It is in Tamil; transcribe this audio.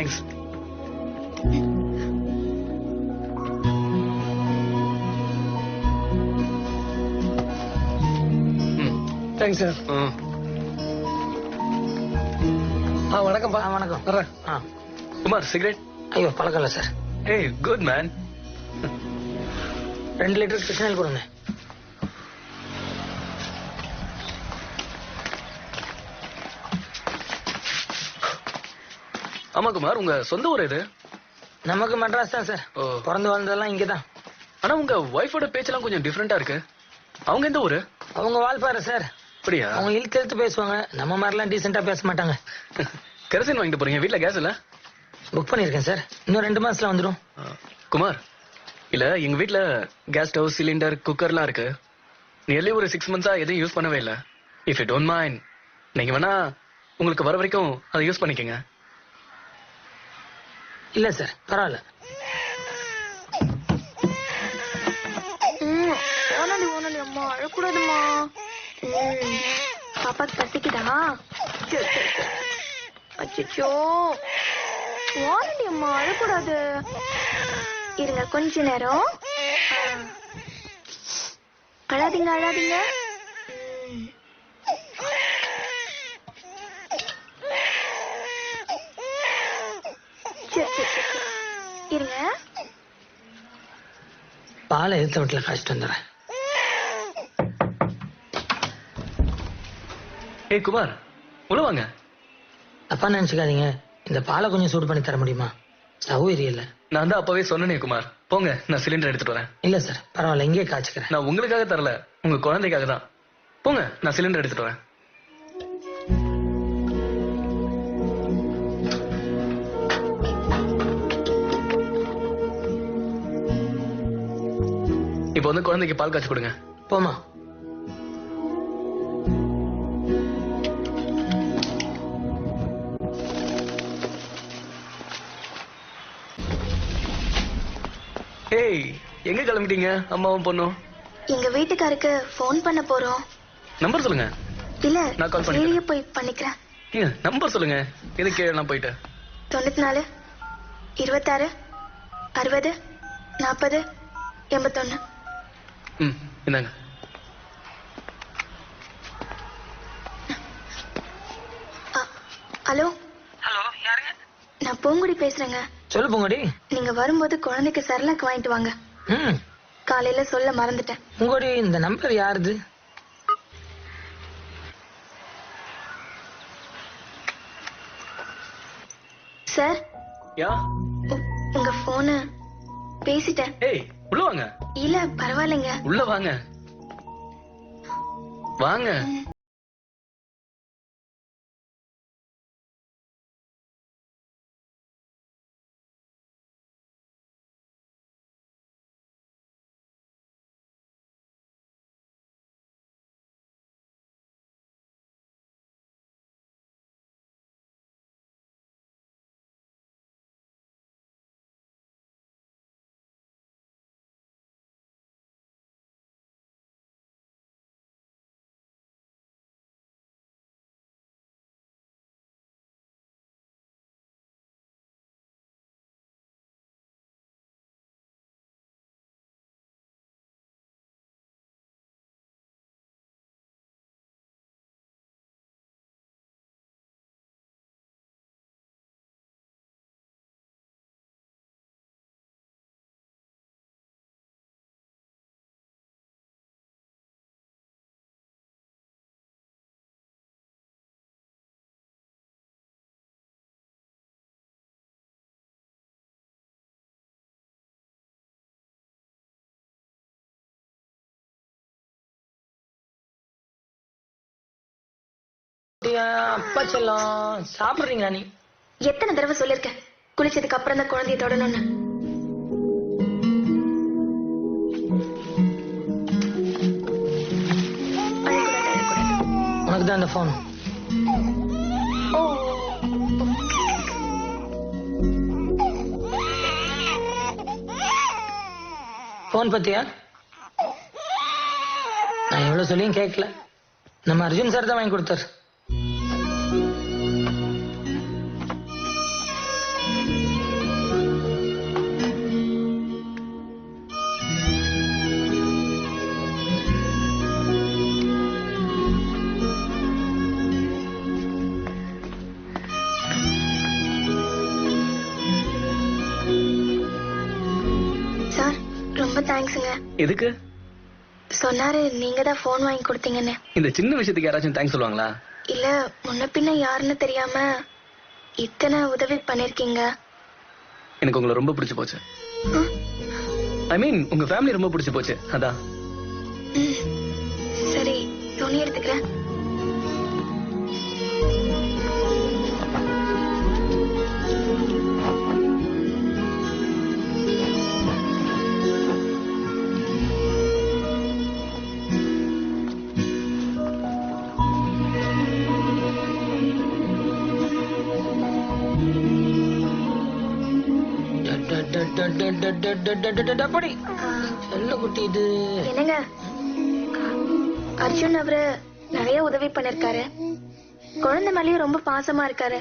தேங்க்ஸ். Thanks sir. வணக்கம்ப்பா. வணக்கம். வர்றேன். குமார் சிகரெட்? ஐயோ பழக்கம் இல்லை சார். ஏய் குட் மேன். 2 லிட்டர் கிருஷ்ணல் கொடுங்க. ஆமா குமார், உங்க சொந்த ஊர் எது? நமக்கு மெட்ராஸ் தான் சார். பிறந்து வளர்ந்ததெல்லாம் இங்கதான். ஆனா உங்க ஒய்ஃபோட பேச்செல்லாம் கொஞ்சம் டிஃபரெண்டா இருக்கு. அவங்க எந்த ஊரு? அவங்க வால்பாறை சார். அப்படியா? அவங்க இழுத்து பேசுவாங்க. நம்ம மாதிரிலாம் டீசெண்டா பேச மாட்டாங்க. கெரசின் வாங்கிட்டு போறீங்க, வீட்டுல கேஸ் இல்ல? புக் பண்ணிருக்கேன் சார், இன்னும் 2 மாசத்துல வந்துடும். குமார், இல்ல எங்க வீட்டுல கேஸ் ஸ்டவ், சிலிண்டர், குக்கர்லாம் இருக்கு. நியர்லி ஒரு 6 months எதையும் யூஸ் பண்ணவே இல்ல. இஃப் யூ டோன்ட் மைண்ட், நீங்க வேணா உங்களுக்கு வர வரைக்கும் அதை யூஸ் பண்ணிக்கங்க. இல்ல சார், பரவாயில்ல. ஓனாலி அம்மா அழக்கூடாதுமா. பாப்பாக்கு பசிக்குதா? அச்சோ, ஓனாலி அம்மா அழக்கூடாது. இருங்க கொஞ்ச நேரம். அழாதீங்க அழாதீங்க. இருங்க, பாலை எடுத்த வீட்டுல காய்ச்சிட்டு வந்துடுறேன். ஏய் குமார், உள்ள வாங்க. தப்பா நினைச்சுக்காதீங்க, இந்த பாலை கொஞ்சம் சூடு பண்ணி தர முடியுமா? ஸ்டவ் எரியல. நான் தான் அப்பவே சொன்னேனே குமார், போங்க நான் சிலிண்டர் எடுத்துட்டு வரேன். இல்ல சார் பரவாயில்ல, இங்கே காய்ச்சிக்கிறேன். நான் உங்களுக்காக தரல, உங்க குழந்தைக்காக தான். போங்க நான் சிலிண்டர் எடுத்துட்டு வரேன். இப்போ வந்து குழந்தைக்கு பால் காய்ச்சி கொடுங்க. போமா. ஏய், எங்க கிளம்பிட்டீங்க அம்மாவும் பொண்ணும்? எங்க வீட்டுக்காருக்கு போன் பண்ண போறோம். நம்பர் சொல்லுங்க. இல்ல, நான் கால் வெளியே பண்ணிக்கிறேன். போய் பண்ணிக்கிறேன். ஏங்க, நம்பர் சொல்லுங்க. இதுக்கு நான் போயிட்டேன். 94 26 60 40 81. ம், இந்தாங்க. ஹலோ. ஹலோ, யாருங்க? நான் பூங்குடி பேசுறேங்க. சொல்லு பூங்குடி. நீங்க வரும்போது குழந்தைக்கு சரலாக்கு வாங்கிட்டு வாங்க. காலையில சொல்ல மறந்துட்டேன். பூங்குடி, இந்த நம்பர் யாருது? சார், யா? உங்க போனு பேசிட்டேன். ஏய், உள்ள வாங்க. இல்ல பரவாயில்லைங்க. உள்ள வாங்க. வாங்க. அப்பா செல்லம், சாப்பிடுறீங்களா நீ? எத்தனை தடவை சொல்லிருக்கேன் குளிச்சதுக்கு அப்புறம் தான் குழந்தைய தொடணும்னு. உனக்கு தான் அந்த போன். போன் பத்தியா? நான் எவ்வளவு சொல்லியும் கேட்கல. நம்ம அர்ஜுன் சார் தான் வாங்கி கொடுத்தாரு. எதுக்கு? சொன்னாரு நீங்க தான் போன் வாங்கி கொடுத்தீங்கன்னு. இந்த சின்ன விஷயத்துக்கு யாராச்சும் தேங்க்ஸ் சொல்லுவாங்களா? இல்ல முன்ன பின்ன யாருன்னு தெரியாம இத்தனை உதவி பண்ணிருக்கீங்க. எனக்கு உங்களை ரொம்ப பிடிச்சு போச்சு. ஐ மீன் உங்க ஃபேமிலி ரொம்ப பிடிச்சு போச்சு, அதான். சரி துணி எடுத்துக்கிறேன். அப்படி செல்ல குட்டி இது. என்னங்க அர்ஜுன் அவரு நிறைய உதவி பண்ணிருக்காரு. குழந்தை மேலயும் ரொம்ப பாசமா இருக்காரு.